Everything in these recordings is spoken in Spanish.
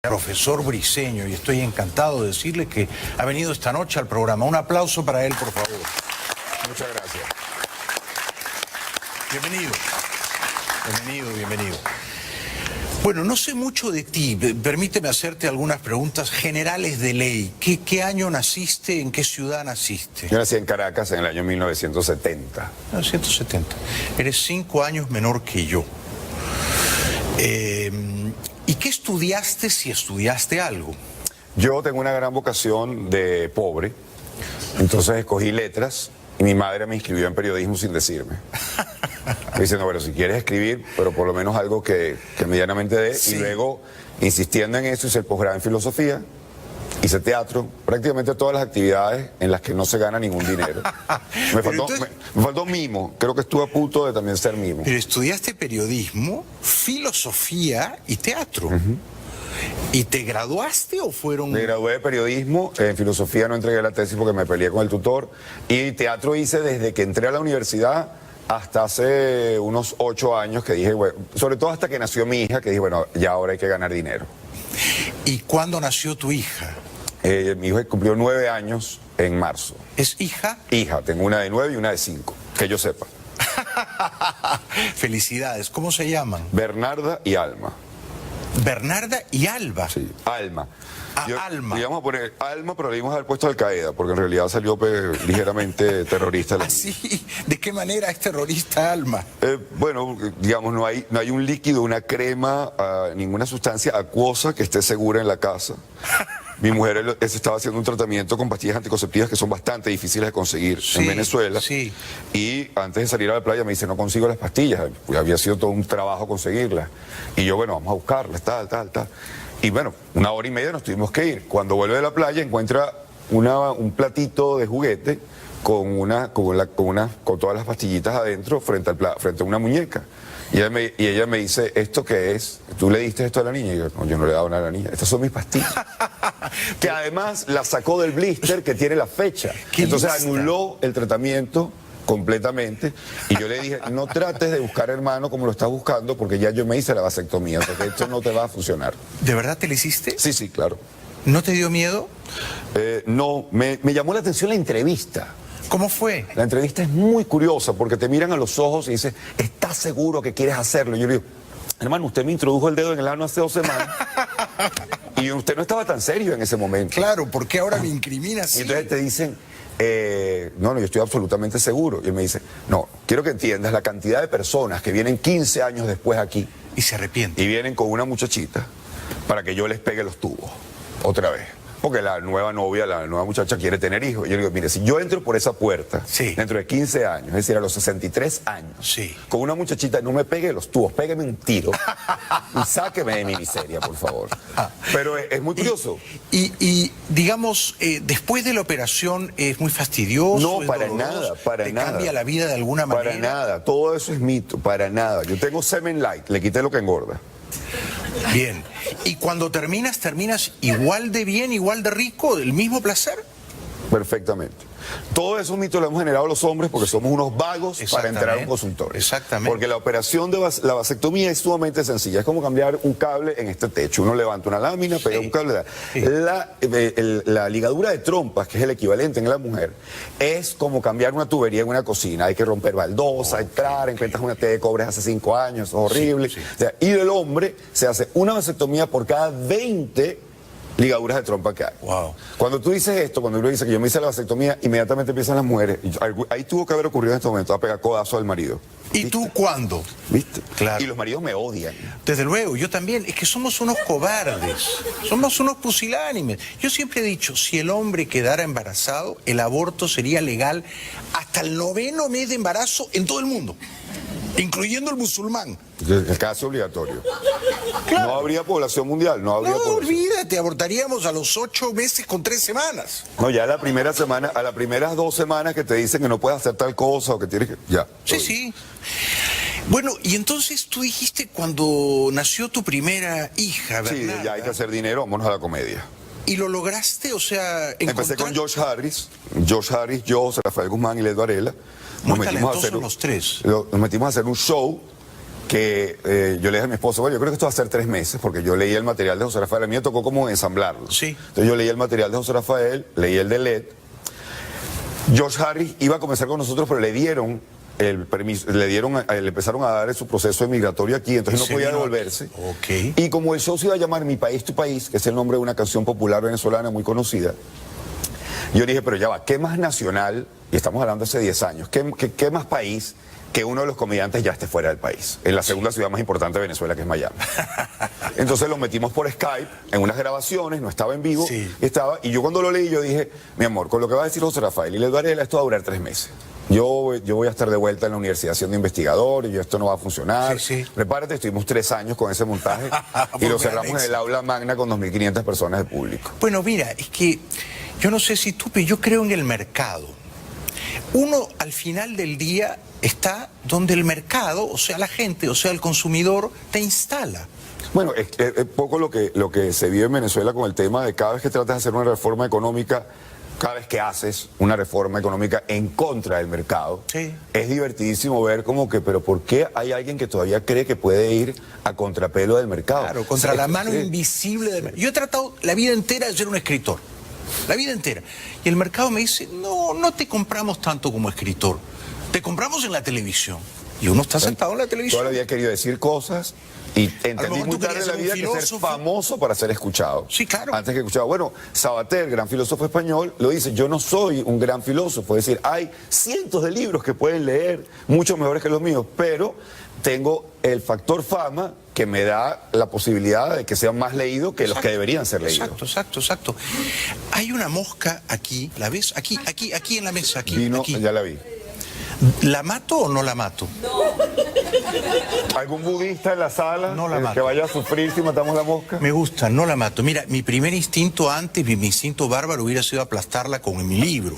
Profesor Briceño, y estoy encantado de decirle que ha venido esta noche al programa. Un aplauso para él, por favor. Muchas gracias. Bienvenido. Bienvenido, bienvenido. Bueno, no sé mucho de ti. Permíteme hacerte algunas preguntas generales de ley. ¿Qué año naciste? ¿En qué ciudad naciste? Yo nací en Caracas en el año 1970. 1970. Eres 5 años menor que yo. ¿Y qué estudiaste, si estudiaste algo? Yo tengo una gran vocación de pobre, entonces escogí letras y mi madre me inscribió en periodismo sin decirme. Me diciendo, bueno, si quieres escribir, pero por lo menos algo que medianamente dé. Sí. Y luego, insistiendo en eso, hice el posgrado en filosofía, hice teatro, prácticamente todas las actividades en las que no se gana ningún dinero. Me faltó mimo, creo que estuve a punto de también ser mimo. Pero estudiaste periodismo, filosofía y teatro. ¿Y te graduaste o fueron...? Me gradué de periodismo, en filosofía no entregué la tesis porque me peleé con el tutor, y teatro hice desde que entré a la universidad hasta hace unos 8 años que dije, bueno, sobre todo hasta que nació mi hija, que dije, bueno, ya ahora hay que ganar dinero. ¿Y cuándo nació tu hija? Mi hija cumplió 9 años en marzo. ¿Es hija? Hija, tengo una de 9 y una de 5, que yo sepa. Felicidades, ¿cómo se llaman? Bernarda y Alma. Bernarda y Alba. Sí, Alma. Alma. Le íbamos a poner Alma, pero le íbamos a haber puesto Al Qaeda, porque en realidad salió ligeramente terrorista. ¿Ah, sí? ¿De qué manera es terrorista Alma? Bueno, digamos, no hay un líquido, una crema, ninguna sustancia acuosa que esté segura en la casa. Mi mujer estaba haciendo un tratamiento con pastillas anticonceptivas que son bastante difíciles de conseguir en Venezuela. Sí. Y antes de salir a la playa me dice, no consigo las pastillas. Pues había sido todo un trabajo conseguirlas. Y yo, bueno, vamos a buscarlas, tal. Y bueno, 1 hora y media nos tuvimos que ir. Cuando vuelve de la playa encuentra un platito de juguete con todas las pastillitas adentro frente a una muñeca. Y ella me dice, ¿esto qué es? ¿Tú le diste esto a la niña? Y yo, no, yo no le he dado nada a la niña. Estas son mis pastillas. Que además la sacó del blister que tiene la fecha. Entonces anuló el tratamiento completamente. Y yo le dije, no trates de buscar hermano como lo estás buscando, porque ya yo me hice la vasectomía, porque esto no te va a funcionar. ¿De verdad te lo hiciste? Sí, claro. ¿No te dio miedo? No, me llamó la atención la entrevista. ¿Cómo fue? La entrevista es muy curiosa porque te miran a los ojos y dicen, ¿estás seguro que quieres hacerlo? Y yo le digo, hermano, usted me introdujo el dedo en el ano hace 2 semanas y usted no estaba tan serio en ese momento. Claro, ¿por qué ahora me incrimina así? Y entonces te dicen, no, yo estoy absolutamente seguro. Y él me dice, no, quiero que entiendas la cantidad de personas que vienen 15 años después aquí. Y se arrepienten. Y vienen con una muchachita para que yo les pegue los tubos otra vez. Porque la nueva novia, la nueva muchacha quiere tener hijos. Y yo le digo, mire, si yo entro por esa puerta, dentro de 15 años, es decir, a los 63 años, con una muchachita, no me pegue los tubos, pégueme un tiro y sáqueme de mi miseria, por favor. Pero es muy curioso. Y digamos, después de la operación, ¿es muy fastidioso? No, para nada, para nada. ¿Te cambia la vida de alguna manera? Para nada, todo eso es mito, para nada. Yo tengo semen light, le quité lo que engorda. Bien. ¿Y cuando terminas igual de bien, igual de rico, el mismo placer? Perfectamente. Todo esos mitos lo hemos generado los hombres porque somos unos vagos para entrar a un consultorio. Exactamente. Porque la operación de la vasectomía es sumamente sencilla. Es como cambiar un cable en este techo. Uno levanta una lámina, pega un cable. La ligadura de trompas, que es el equivalente en la mujer, es como cambiar una tubería en una cocina. Hay que romper baldosa, entrar, encuentras una T de cobre hace 5 años, es horrible. O sea, y del hombre se hace una vasectomía por cada 20 ligaduras de trompa que hay. Wow. Cuando tú dices esto, cuando uno dice que yo me hice la vasectomía, inmediatamente empiezan las mujeres. Ahí tuvo que haber ocurrido en este momento, a pegar codazo al marido. ¿Y ¿viste? tú cuándo? ¿Viste? Claro. Y los maridos me odian. Desde luego, yo también. Es que somos unos cobardes, somos unos pusilánimes. Yo siempre he dicho, si el hombre quedara embarazado, el aborto sería legal hasta el 9º mes de embarazo en todo el mundo, incluyendo el musulmán. Es casi obligatorio. Claro. No habría población mundial, no habría población. Olvídate, abortaríamos a los 8 meses con 3 semanas. No, ya la primera semana, a las primeras 2 semanas que te dicen que no puedes hacer tal cosa o que tienes que... Ya. Sí. Bueno, y entonces tú dijiste cuando nació tu primera hija, Bernarda. Sí, ya hay que hacer dinero, vámonos a la comedia. ¿Y lo lograste? O sea, Empecé con Josh Harris, yo, Rafael Guzmán y Ledo Varela. Muy talentosos los tres. Nos metimos a hacer un show que yo le dije a mi esposo, bueno, yo creo que esto va a ser 3 meses, porque yo leí el material de José Rafael, a mí me tocó como ensamblarlo. Sí. Entonces yo leí el material de José Rafael, leí el de LED. George Harris iba a comenzar con nosotros, pero le dieron el permiso, le empezaron a dar su proceso migratorio aquí, entonces no podía devolverse. Ok. Y como el show se iba a llamar Mi País, Tu País, que es el nombre de una canción popular venezolana muy conocida, yo dije, pero ya va, ¿qué más nacional? Y estamos hablando hace 10 años, ¿qué más país que uno de los comediantes ya esté fuera del país, en la segunda ciudad más importante de Venezuela, que es Miami? Entonces lo metimos por Skype, en unas grabaciones, no estaba en vivo, sí. y yo cuando lo leí, yo dije, mi amor, con lo que va a decir José Rafael y Led Varela, esto va a durar 3 meses. Yo voy a estar de vuelta en la universidad siendo investigador y esto no va a funcionar. Sí, sí. Prepárate, estuvimos 3 años con ese montaje y lo cerramos en el aula magna con 2.500 personas de público. Bueno, mira, es que yo no sé si tú, pero yo creo en el mercado. Uno al final del día está donde el mercado, o sea la gente, o sea el consumidor, te instala. Bueno, es poco lo que se vive en Venezuela con el tema de cada vez que tratas de hacer una reforma económica, cada vez que haces una reforma económica en contra del mercado, sí, es divertidísimo ver como que, pero ¿por qué hay alguien que todavía cree que puede ir a contrapelo del mercado? Claro, contra la mano invisible del mercado. Yo he tratado la vida entera de ser un escritor, la vida entera. Y el mercado me dice, no te compramos tanto como escritor, te compramos en la televisión. Y uno está sentado en la televisión. Toda la vida he querido decir cosas y entendí muy tarde en la vida que ser famoso para ser escuchado. Sí, claro. Antes que escuchado. Bueno, Sabater, gran filósofo español, lo dice, yo no soy un gran filósofo. Es decir, hay cientos de libros que pueden leer, mucho mejores que los míos, pero tengo el factor fama que me da la posibilidad de que sean más leídos que los que deberían ser leídos. Exacto. Hay una mosca aquí, ¿la ves? Aquí en la mesa, aquí. Vino, aquí. ya la vi. ¿La mato o no la mato? ¿Algún budista en la sala No la mato. que vaya a sufrir si matamos la mosca? Me gusta, no la mato. Mira, mi primer instinto antes, mi instinto bárbaro hubiera sido aplastarla con mi libro.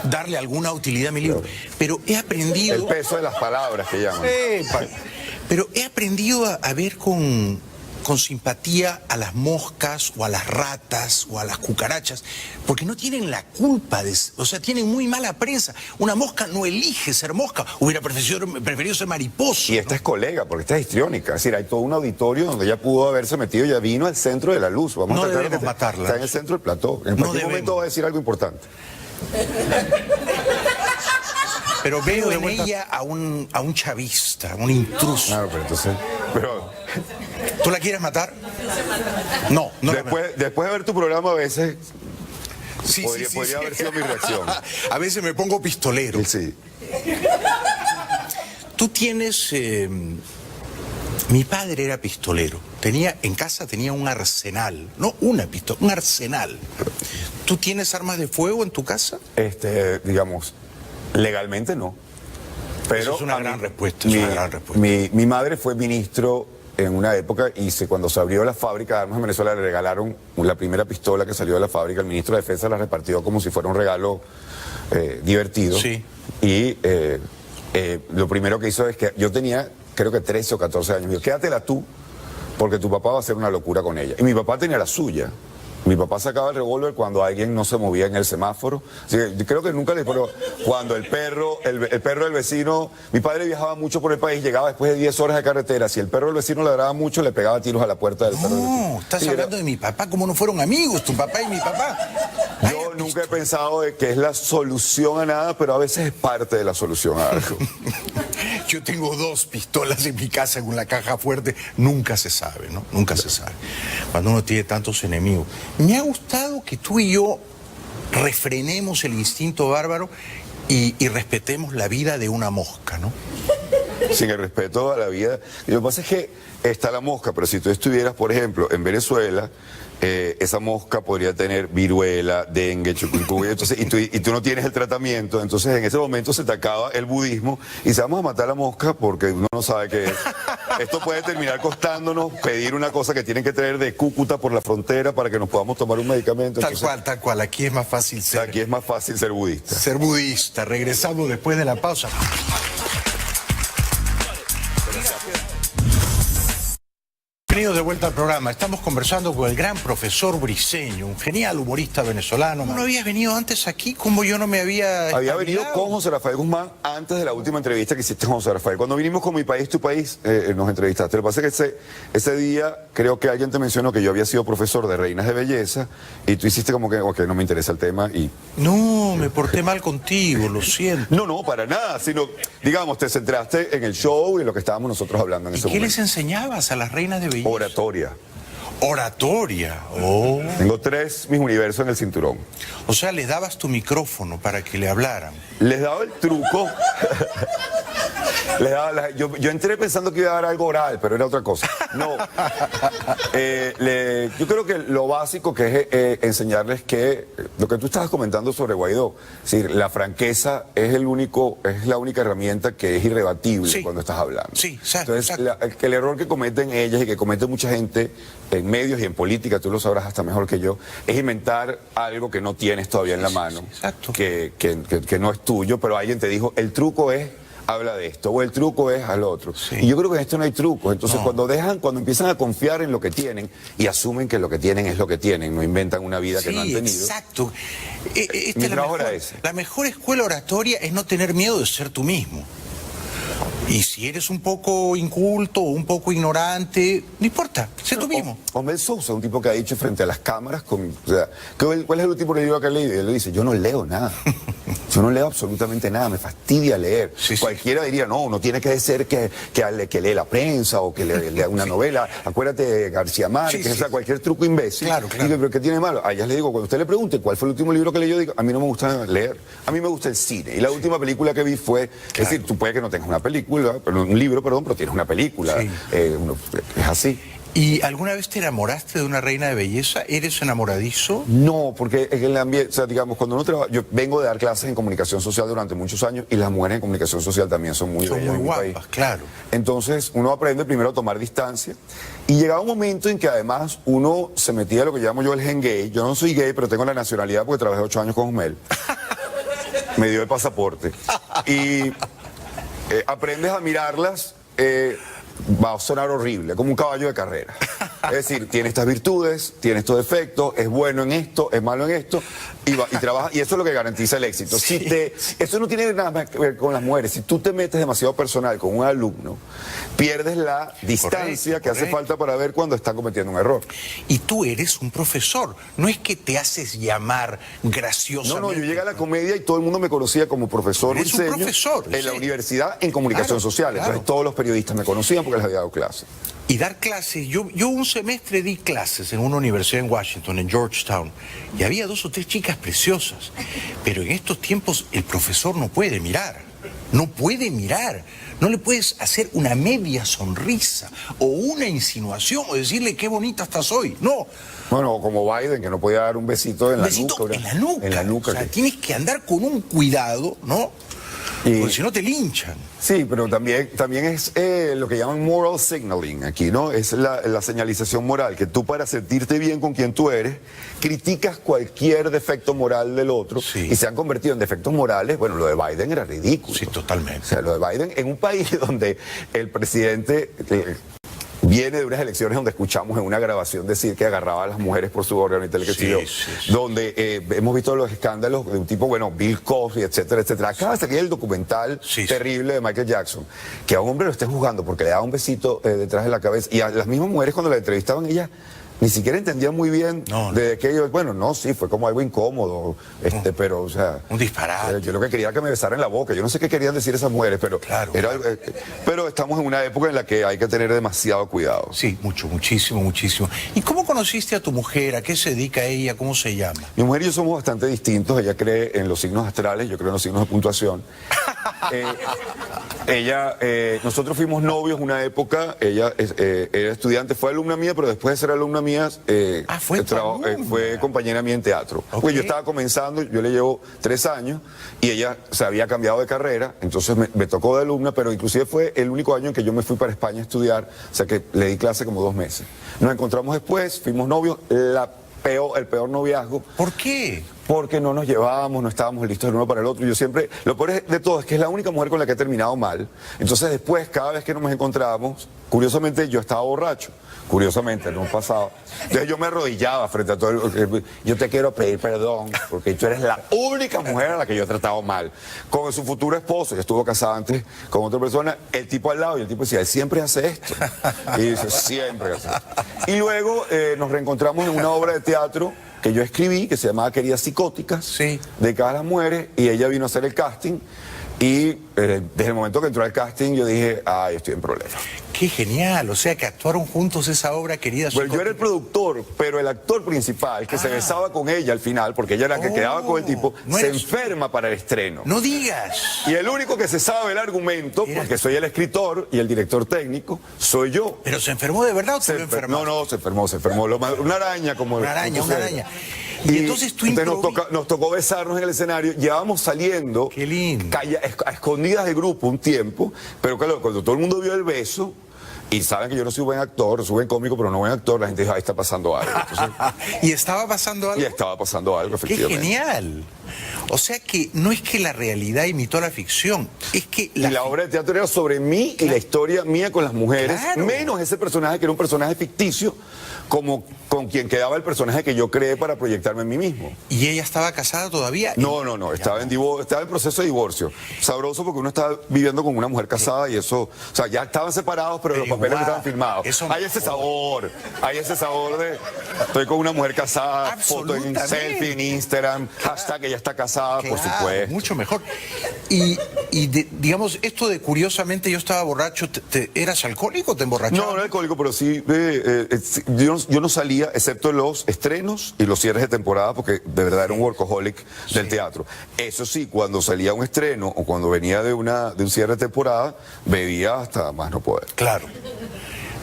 Darle alguna utilidad a mi libro. Pero he aprendido... El peso de las palabras que llaman. Pero he aprendido a ver con simpatía a las moscas o a las ratas o a las cucarachas, porque no tienen la culpa, o sea, tienen muy mala prensa. Una mosca no elige ser mosca, hubiera preferido ser mariposa. Y esta es colega, porque esta es histriónica. Es decir, hay todo un auditorio donde ella pudo haberse metido, ya vino al centro de la luz. Vamos a tratar de matarla. Está en el centro del plató. En cualquier momento va a decir algo importante. Pero veo en ella a un chavista, a un intruso. Claro, pero entonces... ¿Tú la quieres matar? No. Después de ver tu programa a veces... Sí, podría haber sido mi reacción. A veces me pongo pistolero. Sí. Tú tienes... mi padre era pistolero. En casa tenía un arsenal. No una pistola, un arsenal. ¿Tú tienes armas de fuego en tu casa? Digamos, legalmente no. Pero eso es una gran respuesta. Mi madre fue ministro en una época y cuando se abrió la fábrica de armas en Venezuela le regalaron la primera pistola que salió de la fábrica. El ministro de Defensa la repartió como si fuera un regalo divertido. Sí. Y lo primero que hizo es que yo tenía, creo que 13 o 14 años. Me dijo, quédatela tú, porque tu papá va a hacer una locura con ella. Y mi papá tenía la suya. Mi papá sacaba el revólver cuando alguien no se movía en el semáforo. Así que yo creo que nunca les... Pero cuando el perro del vecino... Mi padre viajaba mucho por el país, llegaba después de 10 horas de carretera. Si el perro del vecino ladraba mucho, le pegaba tiros a la puerta del perro del vecino. No, estás hablando de mi papá, como no fueron amigos, tu papá y mi papá. Yo nunca he pensado de que es la solución a nada, pero a veces es parte de la solución a algo. Yo tengo 2 pistolas en mi casa con la caja fuerte. Nunca se sabe, ¿no? Nunca se sabe. Cuando uno tiene tantos enemigos. Me ha gustado que tú y yo refrenemos el instinto bárbaro y respetemos la vida de una mosca, ¿no? Sin el respeto a la vida. Y lo que pasa es que está la mosca, pero si tú estuvieras, por ejemplo, en Venezuela, esa mosca podría tener viruela, dengue, chikungunya, entonces, y tú no tienes el tratamiento, entonces en ese momento se te acaba el budismo y se vamos a matar a la mosca porque uno no sabe qué es. Esto puede terminar costándonos pedir una cosa que tienen que traer de Cúcuta por la frontera para que nos podamos tomar un medicamento. Tal cual, aquí es más fácil ser budista. Ser budista. Regresamos después de la pausa. Bienvenidos de vuelta al programa. Estamos conversando con el gran profesor Briceño, un genial humorista venezolano. ¿No habías venido antes aquí? ¿Cómo yo no me había Había venido con José Rafael Guzmán antes de la última entrevista que hiciste con José Rafael. Cuando vinimos con Mi País, Tu País, nos entrevistaste. Lo que pasa es que ese día creo que alguien te mencionó que yo había sido profesor de Reinas de Belleza y tú hiciste como que, ok, no me interesa el tema y... No, me porté mal contigo, lo siento. No, para nada, sino, digamos, te centraste en el show y en lo que estábamos nosotros hablando en ese ¿Y qué momento. les enseñabas a las reinas de belleza? Oratoria. Oratoria. Oh. Tengo 3 Mis Universos en el cinturón. O sea, les dabas tu micrófono para que le hablaran. Les daba el truco. Yo entré pensando que iba a dar algo oral, pero era otra cosa. No. Yo creo que lo básico que es enseñarles que lo que tú estabas comentando sobre Guaidó, es decir, la franqueza es la única herramienta que es irrebatible Sí. cuando estás hablando. Sí, exacto. Entonces, el error que cometen ellas y que comete mucha gente en medios y en política, tú lo sabrás hasta mejor que yo, es inventar algo que no tienes todavía en la mano, exacto. que no es tuyo, pero alguien te dijo, el truco es habla de esto, o el truco es al otro. Sí. Y yo creo que en esto no hay truco. Entonces, No. cuando empiezan a confiar en lo que tienen y asumen que lo que tienen es lo que tienen, no inventan una vida que no han tenido. Exacto. Esta Mi es trabajo era ese. la mejor escuela oratoria es no tener miedo de ser tú mismo. Y si eres un poco inculto o un poco ignorante, no importa, sé tú mismo. Omel Sousa, un tipo que ha dicho frente a las cámaras, ¿cuál es el último libro que ha leído? Y él le dice, yo no leo nada. Yo no leo absolutamente nada, me fastidia leer. Sí, sí. Cualquiera diría, no, uno tiene que ser que lee la prensa o que lea una novela. Acuérdate de García Márquez, Sí, sí. o sea, cualquier truco imbécil. Claro. Digo, pero ¿qué tiene de malo? A ellas le digo, cuando usted le pregunte cuál fue el último libro que leyó, digo, a mí no me gusta leer, a mí me gusta el cine. Y la última película que vi fue, es decir, tú puedes que no tengas una película, un libro, pero tienes una película. Sí. Es así. ¿Y alguna vez te enamoraste de una reina de belleza? ¿Eres enamoradizo? No, porque en el ambiente, o sea, digamos, cuando uno trabaja, yo vengo de dar clases en comunicación social durante muchos años y las mujeres en comunicación social también son muy Son bellas muy en mi país. guapas, claro. Entonces uno aprende primero a tomar distancia y llegaba un momento en que además uno se metía a lo que llamo yo el gen gay. Yo no soy gay, pero tengo la nacionalidad porque trabajé 8 años con Osmel. Me dio el pasaporte. Y aprendes a mirarlas, va a sonar horrible, como un caballo de carrera. Es decir, tiene estas virtudes, tiene estos defectos, es bueno en esto, es malo en esto, y trabaja, y eso es lo que garantiza el éxito. Sí. Eso no tiene nada más que ver con las mujeres. Si tú te metes demasiado personal con un alumno, pierdes la distancia que hace correcto. falta para ver cuando está cometiendo un error. Y tú eres un profesor, no es que te haces llamar graciosamente. No, yo llegué a la comedia y todo el mundo me conocía como profesor Eres un Briceño profesor, en la sí. universidad en comunicación Claro, social. claro. Entonces todos los periodistas me conocían porque les había dado clases. Y dar clases, yo un semestre di clases en una universidad en Washington, en Georgetown, y había 2 o 3 chicas preciosas, pero en estos tiempos el profesor no puede mirar, no le puedes hacer una media sonrisa o una insinuación o decirle qué bonita estás hoy, no. Bueno, como Biden, que no podía dar un besito en la Besito nuca. en la nuca. En la nuca. O sea, tienes que andar con un cuidado, ¿no? Y- Porque si no te linchan. Sí, pero también es lo que llaman moral signaling aquí, ¿no? Es la señalización moral, que tú para sentirte bien con quien tú eres, criticas cualquier defecto moral del otro Sí. y se han convertido en defectos morales. Bueno, lo de Biden era ridículo. Sí, totalmente. O sea, lo de Biden en un país donde el presidente viene de unas elecciones donde escuchamos en una grabación decir que agarraba a las mujeres por su órgano y tal, que Sí, sí yo, sí. donde hemos visto los escándalos de un tipo, bueno, Bill Cosby, etcétera, etcétera. Acaba de salir el documental Sí, sí. terrible de Michael Jackson, que a un hombre lo estén juzgando porque le daba un besito detrás de la cabeza, y a las mismas mujeres cuando la entrevistaban, ellas ni siquiera entendían muy bien No, de que ellos, bueno, no, sí, fue como algo incómodo, pero, o sea... Un disparate. Yo lo que quería era que me besaran la boca, yo no sé qué querían decir esas mujeres, pero... Claro. Pero estamos en una época en la que hay que tener demasiado cuidado. Sí, muchísimo. ¿Y cómo conociste a tu mujer? ¿A qué se dedica ella? ¿Cómo se llama? Mi mujer y yo somos bastante distintos. Ella cree en los signos astrales, yo creo en los signos de puntuación. Nosotros fuimos novios una época. Ella era estudiante, fue alumna mía, pero después de ser alumna mía, fue tu alumna. fue compañera mía en teatro. Ok. Pues yo estaba comenzando, yo le llevo 3 años y ella se había cambiado de carrera, entonces me tocó de alumna, pero inclusive fue el único año en que yo me fui para España a estudiar, o sea que le di clase como 2 meses. Nos encontramos después, fuimos novios, el peor noviazgo. ¿Por qué? porque no nos llevábamos, no estábamos listos el uno para el otro. Yo siempre, lo peor de todo es que es la única mujer con la que he terminado mal. Entonces después, cada vez que nos encontrábamos, curiosamente yo estaba borracho. Curiosamente, no pasaba. Entonces yo me arrodillaba frente a todo el... Yo te quiero pedir perdón, porque tú eres la única mujer a la que yo he tratado mal. Con su futuro esposo, ya estuvo casado antes con otra persona, el tipo al lado, y el tipo decía, él siempre hace esto. Y dice, siempre hace esto. Y luego nos reencontramos en una obra de teatro que yo escribí, que se llamaba Queridas Psicóticas, sí, dedicadas a las mujeres, y ella vino a hacer el casting. Y desde el momento que entró al casting yo dije, ay, estoy en problemas. Qué genial, o sea que actuaron juntos esa obra, Querida. Bueno, yo era el productor, pero el actor principal que se besaba con ella al final, porque ella era la que quedaba con el tipo, no se eres... enferma para el estreno. No digas. Y el único que se sabe el argumento, porque soy el escritor y el director técnico, soy yo. ¿Pero se enfermó de verdad o se lo enfermó? No, se enfermó. Una araña como... Una araña. Y entonces tú nos tocó besarnos en el escenario, llevábamos saliendo... Qué lindo. A escondidas del grupo un tiempo, pero claro, cuando todo el mundo vio el beso, y saben que yo no soy buen actor, soy buen cómico, pero no buen actor, la gente dijo, ahí está pasando algo. Entonces, ¿Y estaba pasando algo? Y estaba pasando algo, efectivamente. ¡Qué genial! O sea que no es que la realidad imitó a la ficción, es que... Y la obra de teatro era sobre mí y la historia mía con las mujeres, menos ese personaje que era un personaje ficticio, como con quien quedaba el personaje que yo creé para proyectarme en mí mismo. ¿Y ella estaba casada todavía? No, estaba en proceso de divorcio. Sabroso porque uno estaba viviendo con una mujer casada y eso, o sea, ya estaban separados, pero los papeles estaban firmados. Hay ese sabor de estoy con una mujer casada, foto en selfie en Instagram, hashtag ella está casada, por supuesto. Mucho mejor. Y digamos, esto de curiosamente yo estaba borracho, ¿eras alcohólico o te emborrachabas? No era alcohólico, pero sí, yo no salía, excepto los estrenos y los cierres de temporada, porque de verdad era un workaholic del teatro. Eso sí, cuando salía un estreno o cuando venía de un cierre de temporada, bebía hasta más no poder. Claro.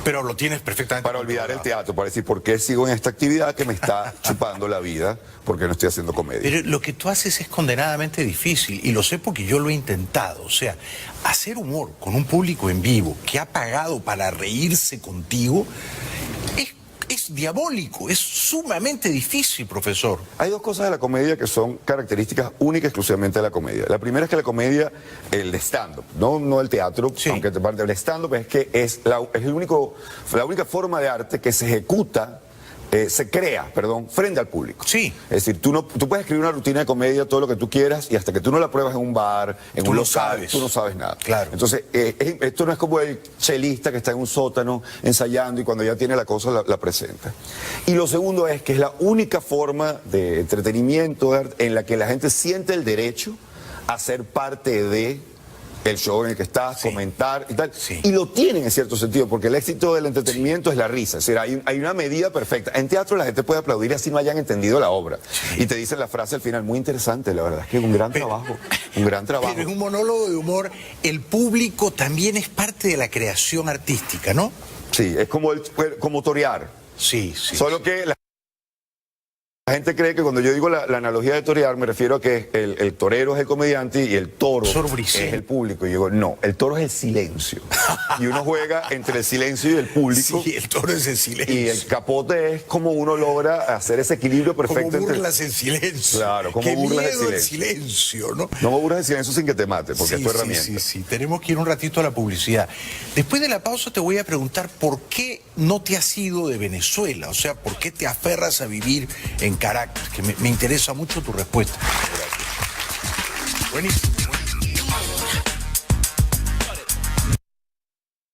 Pero lo tienes perfectamente para olvidar el teatro, para decir por qué sigo en esta actividad que me está chupando la vida, porque no estoy haciendo comedia. Pero lo que tú haces es condenadamente difícil, y lo sé porque yo lo he intentado. O sea, hacer humor con un público en vivo que ha pagado para reírse contigo es diabólico, es sumamente difícil, profesor. Hay dos cosas de la comedia que son características únicas exclusivamente de la comedia. La primera es que la comedia, el stand-up, no el teatro, aunque te parte del stand-up, es que es la única forma de arte que se ejecuta, se crea, frente al público. Sí. Es decir, tú puedes escribir una rutina de comedia, todo lo que tú quieras, y hasta que tú no la pruebas en un bar, en un local, tú no sabes nada. Claro. Entonces, esto no es como el chelista que está en un sótano ensayando y cuando ya tiene la cosa la presenta. Y lo segundo es que es la única forma de entretenimiento en la que la gente siente el derecho a ser parte de el show en el que estás, comentar y tal. Sí. Y lo tienen en cierto sentido, porque el éxito del entretenimiento es la risa. Es decir, hay una medida perfecta. En teatro la gente puede aplaudir así no hayan entendido la obra. Y te dicen la frase al final, muy interesante, la verdad es que es un gran trabajo. Un gran trabajo. Pero en un monólogo de humor, el público también es parte de la creación artística, ¿no? Sí, es como torear. Sí. Solo que la gente cree que cuando yo digo la analogía de torear, me refiero a que el torero es el comediante y el toro es el público. Y yo digo, no, el toro es el silencio. Y uno juega entre el silencio y el público. Sí, el toro es el silencio. Y el capote es como uno logra hacer ese equilibrio perfecto. Como burlas en silencio. Claro, como burlas en silencio, ¿no? No burlas en silencio sin que te mate, porque es tu herramienta. Sí. Tenemos que ir un ratito a la publicidad. Después de la pausa te voy a preguntar por qué no te has ido de Venezuela. O sea, por qué te aferras a vivir en Caracas, que me interesa mucho tu respuesta. Gracias. Buenísimo.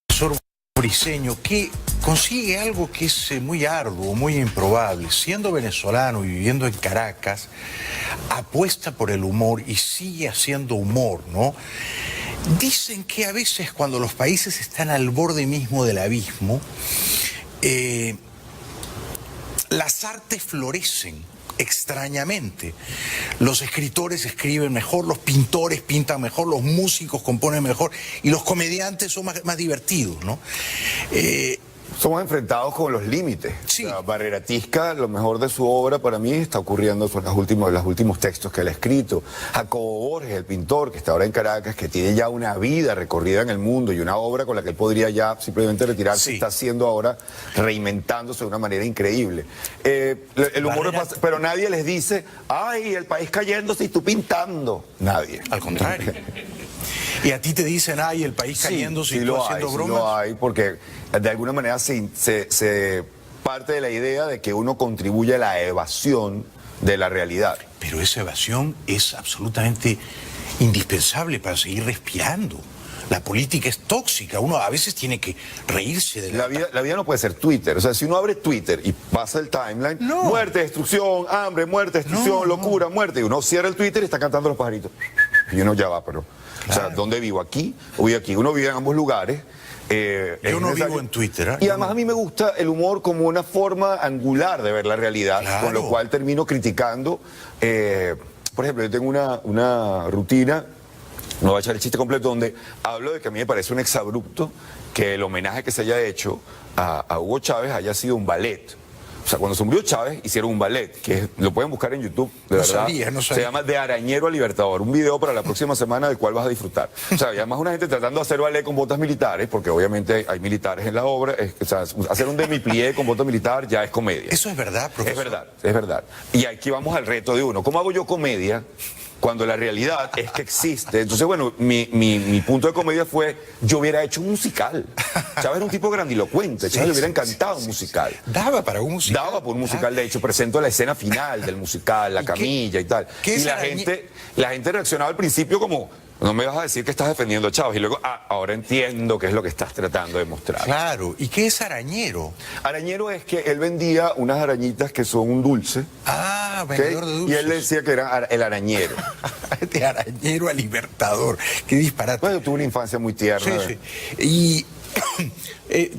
Profesor Briceño, que consigue algo que es muy arduo, muy improbable. Siendo venezolano y viviendo en Caracas, apuesta por el humor y sigue haciendo humor, ¿no? Dicen que a veces cuando los países están al borde mismo del abismo, las artes florecen extrañamente. Los escritores escriben mejor, los pintores pintan mejor, los músicos componen mejor y los comediantes son más divertidos, ¿no? Somos enfrentados con los límites. Sí. La Barreratisca, lo mejor de su obra para mí está ocurriendo con los últimos textos que él ha escrito. Jacobo Borges, el pintor que está ahora en Caracas, que tiene ya una vida recorrida en el mundo y una obra con la que él podría ya simplemente retirarse, Sí. está haciendo ahora, reinventándose de una manera increíble. El humor, pero nadie les dice, ay, el país cayéndose y tú pintando. Nadie. Al contrario. Y a ti te dicen, ay, el país cayéndose y tú haciendo sí bromas. lo hay, porque de alguna manera se parte de la idea de que uno contribuye a la evasión de la realidad. Pero esa evasión es absolutamente indispensable para seguir respirando. La política es tóxica, uno a veces tiene que reírse de La vida no puede ser Twitter. O sea, si uno abre Twitter y pasa el timeline, No. muerte, destrucción, hambre, muerte, destrucción, No, locura, muerte, y uno cierra el Twitter y está cantando los pajaritos. Y uno ya va, pero... O sea, Claro. ¿dónde vivo? ¿Aquí o vivo aquí? Uno vive en ambos lugares. Es Yo no necesario. vivo en Twitter. ¿Eh? Y además a mí me gusta el humor como una forma angular de ver la realidad, Claro. con lo cual termino criticando. Por ejemplo, yo tengo una rutina, no voy a echar el chiste completo, donde hablo de que a mí me parece un exabrupto que el homenaje que se haya hecho a Hugo Chávez haya sido un ballet. O sea, cuando se murió Chávez, hicieron un ballet, que lo pueden buscar en YouTube, de No verdad. sabía, no Se sabía. llama De Arañero a Libertador, un video para la próxima semana del cual vas a disfrutar. O sea, y además una gente tratando de hacer ballet con botas militares, porque obviamente hay militares en la obra. O sea, hacer un demi-plié con bota militar ya es comedia. Eso es verdad, profesor. Es verdad, es verdad. Y aquí vamos al reto de uno. ¿Cómo hago yo comedia cuando la realidad es que existe? Entonces, bueno, mi punto de comedia fue, yo hubiera hecho un musical. Chávez era un tipo grandilocuente, Chávez le hubiera encantado un musical. Daba para un musical. Daba por un musical, de hecho, presento la escena final del musical, la ¿Y camilla y tal. qué Y es la gente reaccionaba al principio como, no me vas a decir que estás defendiendo a Chávez. Y luego, ahora entiendo qué es lo que estás tratando de mostrar. Claro. ¿Y qué es arañero? Arañero es que él vendía unas arañitas que son un dulce. Ah, ¿ok? vendedor de Y dulces. él le decía que era el arañero. De arañero a libertador. Qué disparate. Bueno, yo tuve una infancia muy tierna. Sí, sí. Y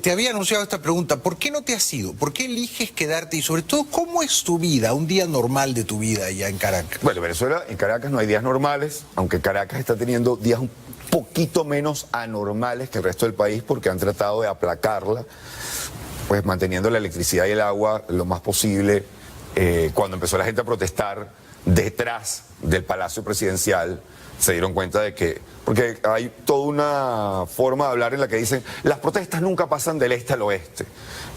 te había anunciado esta pregunta. ¿Por qué no te has ido? ¿Por qué eliges quedarte? Y sobre todo, ¿cómo es tu vida? Un día normal de tu vida allá en Caracas. Bueno, en Venezuela, en Caracas no hay días normales, aunque Caracas está teniendo días un poquito menos anormales que el resto del país porque han tratado de aplacarla, pues manteniendo la electricidad y el agua lo más posible. Cuando empezó la gente a protestar detrás del Palacio Presidencial, se dieron cuenta de que, porque hay toda una forma de hablar en la que dicen, las protestas nunca pasan del este al oeste.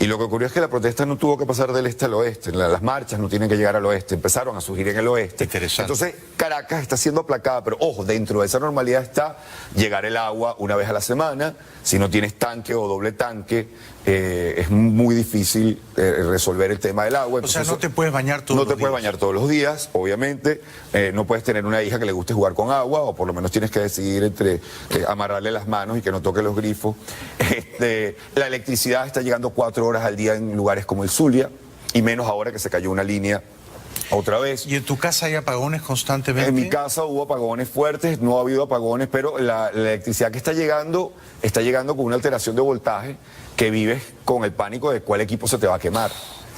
Y lo que ocurrió es que la protesta no tuvo que pasar del este al oeste, las marchas no tienen que llegar al oeste, empezaron a surgir en el oeste. Interesante. Entonces Caracas está siendo aplacada, pero ojo, dentro de esa normalidad está llegar el agua una vez a la semana. Si no tienes tanque o doble tanque, es muy difícil resolver el tema del agua. O sea, Entonces, no te puedes bañar todos no los te puedes días. bañar todos los días, obviamente. No puedes tener una hija que le guste jugar con agua, o por lo menos tienes que decidir entre amarrarle las manos y que no toque los grifos. La electricidad está llegando 4 horas al día en lugares como el Zulia, y menos ahora que se cayó una línea otra vez. ¿Y en tu casa hay apagones constantemente? En mi casa hubo apagones fuertes, no ha habido apagones, pero la electricidad que está llegando con una alteración de voltaje que vives con el pánico de cuál equipo se te va a quemar.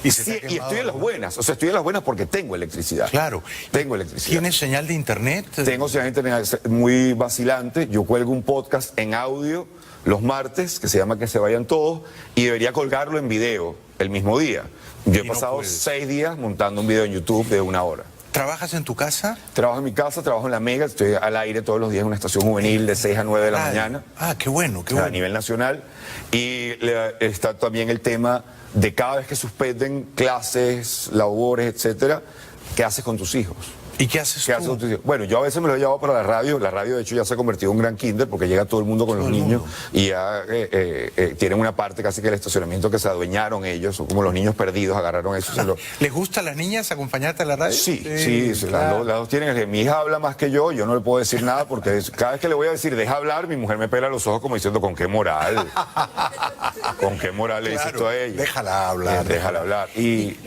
Y se te ha Sí, y quemado estoy en las alguno. buenas, o sea, estoy en las buenas porque tengo electricidad. Claro. Tengo electricidad. ¿Tienes señal de internet? Tengo señal de internet muy vacilante. Yo cuelgo un podcast en audio los martes que se llama Que se vayan todos y debería colgarlo en video el mismo día. Yo he Y no pasado puedes. 6 días montando un video en YouTube de 1 hora. ¿Trabajas en tu casa? Trabajo en mi casa, trabajo en La Mega, estoy al aire todos los días en una estación juvenil de 6 a 9 de la Radio. mañana. Ah, qué bueno, qué A bueno. nivel nacional. Y está también el tema de cada vez que suspenden clases, labores, etcétera, ¿qué haces con tus hijos? ¿Y qué haces ¿Qué haces tú? con tus hijos? Bueno, yo a veces me lo he llevado para la radio. La radio, de hecho, ya se ha convertido en un gran kinder porque llega todo el mundo con los el niños mundo. y ya tienen una parte casi que el estacionamiento que se adueñaron ellos, son como los niños perdidos, agarraron eso. ¿Les gusta a las niñas acompañarte a la radio? Sí, claro. las dos tienen. Mi hija habla más que yo no le puedo decir nada porque cada vez que le voy a decir deja hablar, mi mujer me pela los ojos como diciendo ¿con qué moral? ¿Con qué moral le dices Claro, tú a ella? déjala hablar. Déjala hablar. Y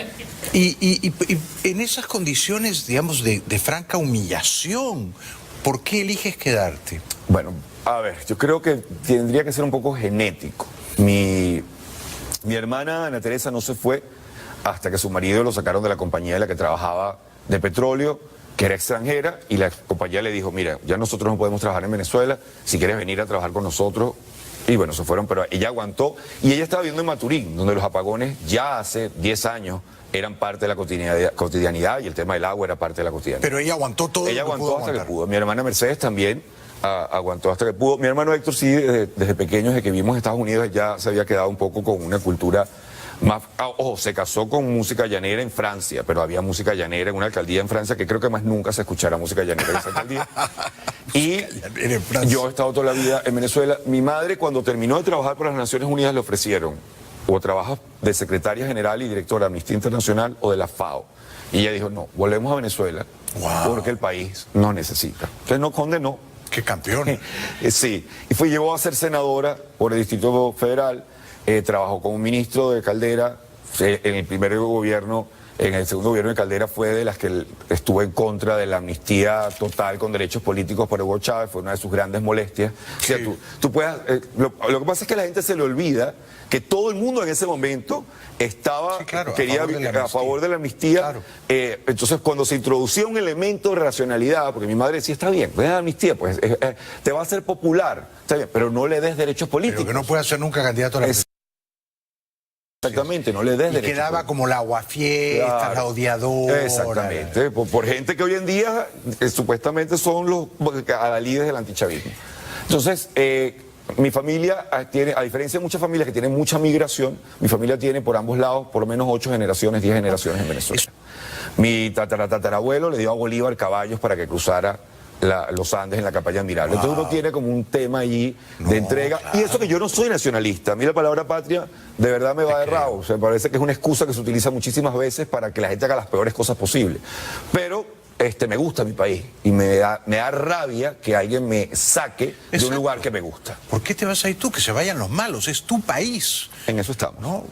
en esas condiciones, digamos, de franca humillación, ¿por qué eliges quedarte? Bueno, a ver, yo creo que tendría que ser un poco genético. Mi hermana Ana Teresa no se fue hasta que su marido lo sacaron de la compañía de la que trabajaba de petróleo, que era extranjera, y la compañía le dijo, mira, ya nosotros no podemos trabajar en Venezuela, si quieres venir a trabajar con nosotros, Y bueno, se fueron, pero ella aguantó. Y ella estaba viviendo en Maturín, donde los apagones ya hace 10 años eran parte de la cotidianidad y el tema del agua era parte de la cotidianidad. Pero ella aguantó todo. Ella lo que aguantó pudo hasta aguantar. que pudo. Mi hermana Mercedes también aguantó hasta que pudo. Mi hermano Héctor sí, desde pequeño, desde que vimos en Estados Unidos, ya se había quedado un poco con una cultura más... Ojo, se casó con música llanera en Francia, pero había música llanera en una alcaldía en Francia que creo que más nunca se escuchará música llanera en esa alcaldía. Y yo he estado toda la vida en Venezuela. Mi madre, cuando terminó de trabajar para las Naciones Unidas, le ofrecieron o trabajas de secretaria general y directora de Amnistía Internacional o de la FAO. Y ella dijo, no, volvemos a Venezuela porque el país nos necesita. Entonces no condenó. ¡Qué campeón! Sí, y llegó a ser senadora por el Distrito Federal, trabajó como ministro de Caldera, en el primer gobierno, en el segundo gobierno de Caldera fue de las que estuvo en contra de la amnistía total con derechos políticos para Hugo Chávez, fue una de sus grandes molestias. Sí. O sea, tú puedes, lo que pasa es que a la gente se le olvida que todo el mundo en ese momento estaba, sí, claro, quería a favor de la amnistía. Claro. Entonces, cuando se introducía un elemento de racionalidad, porque mi madre decía, está bien, pues la amnistía, pues te va a hacer popular, está bien, pero no le des derechos políticos. Pero que no puede ser nunca candidato a la presidencia. Exactamente, no le des Y derechos quedaba políticos. como la aguafiesta, Claro. la odiadora. Exactamente, por gente que hoy en día supuestamente son los adalides del antichavismo. Entonces, mi familia tiene, a diferencia de muchas familias que tienen mucha migración, mi familia tiene por ambos lados por lo menos 8 generaciones, 10 generaciones en Venezuela. Mi tatarabuelo le dio a Bolívar caballos para que cruzara los Andes en la campaña admirable. Entonces uno tiene como un tema allí de entrega. Claro. Y eso que yo no soy nacionalista. A mí la palabra patria de verdad me va de rabo. O sea, me parece que es una excusa que se utiliza muchísimas veces para que la gente haga las peores cosas posibles. Pero me gusta mi país y me da rabia que alguien me saque de un Exacto. lugar que me gusta. ¿Por qué te vas a ir tú? Que se vayan los malos, es tu país. En eso estamos. ¿No?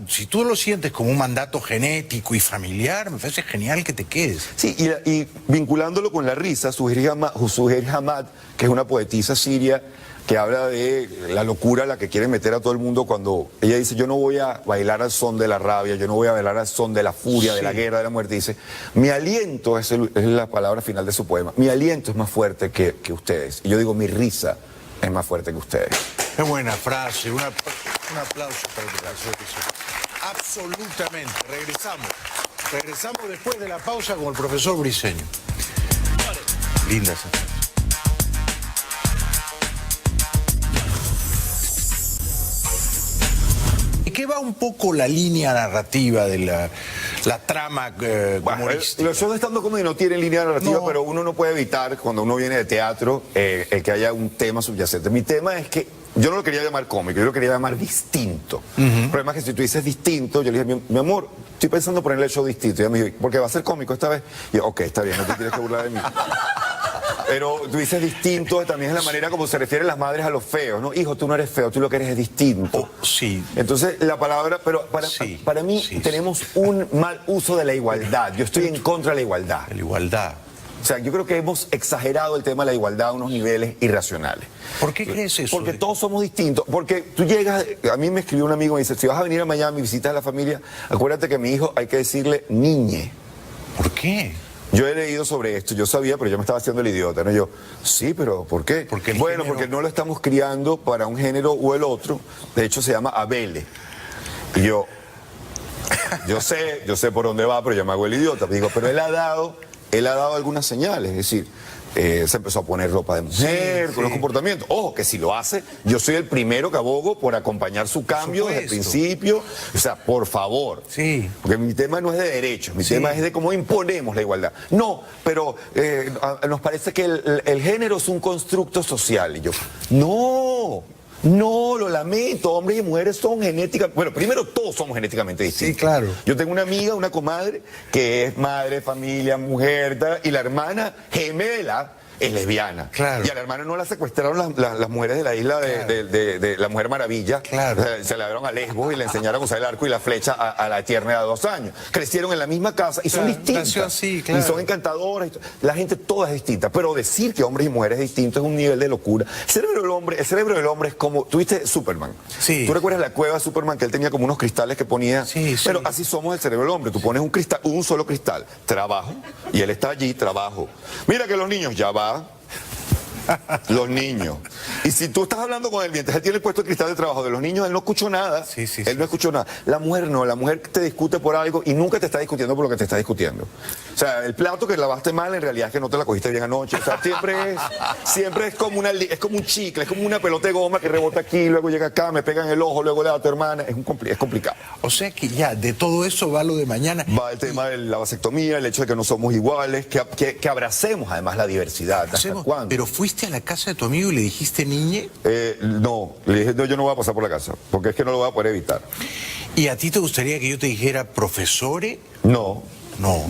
Si tú lo sientes como un mandato genético y familiar, me parece genial que te quedes. Sí, y vinculándolo con la risa, Suheir Hamad, que es una poetisa siria que habla de la locura a la que quiere meter a todo el mundo cuando ella dice, yo no voy a bailar al son de la rabia, yo no voy a bailar al son de la furia, de la guerra, de la muerte. Dice, mi aliento, es la palabra final de su poema, mi aliento es más fuerte que ustedes. Y yo digo, mi risa es más fuerte que ustedes. Qué buena frase, un aplauso para el profesor Briceño. Absolutamente, regresamos después de la pausa con el profesor Briceño. Linda esa frase. ¿De qué va un poco la línea narrativa de la trama humorística? Los shows de stand-up comedy no tienen línea narrativa, No. pero uno no puede evitar, cuando uno viene de teatro, el que haya un tema subyacente. Mi tema es que yo no lo quería llamar cómico, yo lo quería llamar distinto. El problema es que si tú dices distinto, yo le dije, mi amor, estoy pensando ponerle el show distinto. Y ella me dijo, porque va a ser cómico esta vez. Y yo, ok, está bien, no te tienes que burlar de mí. Pero tú dices distinto, también es la manera como se refieren las madres a los feos, ¿no? Hijo, tú no eres feo, tú lo que eres es distinto. Sí. Entonces, la palabra, pero Sí, para mí sí, tenemos un mal uso de la igualdad. Yo estoy en contra de la igualdad. La igualdad. O sea, yo creo que hemos exagerado el tema de la igualdad a unos niveles irracionales. ¿Por qué crees eso? Porque todos somos distintos. Porque tú llegas, a mí me escribió un amigo y me dice, si vas a venir a Miami y visitas a la familia, acuérdate que a mi hijo hay que decirle niñe. ¿Por qué? Yo he leído sobre esto, yo sabía, pero yo me estaba haciendo el idiota, ¿no? Yo, sí, pero ¿por qué? Porque bueno, porque no lo estamos criando para un género o el otro. De hecho, se llama Abele. Y yo sé por dónde va, pero yo me hago el idiota. Digo, pero él ha dado algunas señales, es decir, se empezó a poner ropa de mujer, Sí, con los sí. comportamientos. Ojo, que si lo hace, yo soy el primero que abogo por acompañar su cambio desde el supuesto. principio. O sea, por favor. Sí. Porque mi tema no es de derechos, mi Sí. tema es de cómo imponemos la igualdad. No, pero nos parece que el género es un constructo social. Y yo, no, lo lamento, hombres y mujeres son genéticamente... Bueno, primero todos somos genéticamente distintos. Sí, claro. Yo tengo una amiga, una comadre, que es madre, familia, mujer, y la hermana gemela es lesbiana. Claro. Y a la hermana no la secuestraron las mujeres de la isla de la Mujer Maravilla. Claro. O sea, se la dieron a Lesbos y le enseñaron a usar el arco y la flecha a la tierna de 2 años. Crecieron en la misma casa y son Claro, distintas. nació así, claro. Y son encantadoras. La gente toda es distinta. Pero decir que hombres y mujeres distintos es un nivel de locura. El cerebro del hombre es como... ¿Tuviste Superman? Sí. ¿Tú recuerdas la cueva de Superman que él tenía como unos cristales que ponía? Sí, sí. Pero así somos el cerebro del hombre. Tú pones un cristal, un solo cristal, trabajo, y él está allí, trabajo. Mira que los niños ya va. Los niños. Y si tú estás hablando con él mientras él tiene el puesto de cristal de trabajo de los niños, él no escuchó nada. Sí, sí, él no escuchó nada. La mujer no, la mujer te discute por algo y nunca te está discutiendo por lo que te está discutiendo. O sea, el plato que lavaste mal en realidad es que no te la cogiste bien anoche. O sea, siempre es como un chicle, es como una pelota de goma que rebota aquí, luego llega acá, me pega en el ojo, luego le da a tu hermana. Es complicado. O sea que ya, de todo eso va lo de mañana. Va el tema de la vasectomía, el hecho de que no somos iguales, que abracemos además la diversidad. ¿Hasta cuándo? Pero fuiste a la casa de tu amigo y le dijiste niñe. No, le dije, no, yo no voy a pasar por la casa, porque es que no lo voy a poder evitar. ¿Y a ti te gustaría que yo te dijera profesore? No. No.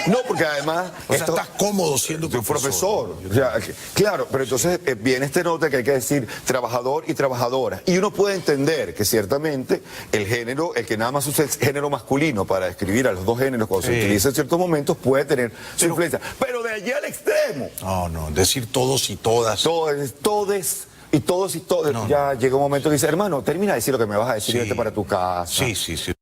No, porque además... O sea, estás cómodo siendo profesor. O sea, claro, pero entonces viene este nota que hay que decir trabajador y trabajadora. Y uno puede entender que ciertamente el género, el que nada más usa el género masculino para describir a los dos géneros cuando se utiliza en ciertos momentos, puede tener su influencia. Pero de allí al extremo. No, decir todos y todas. Todes. Y todos. Ya llega un momento que dice, hermano, termina de decir lo que me vas a decir y vete para tu casa. Sí.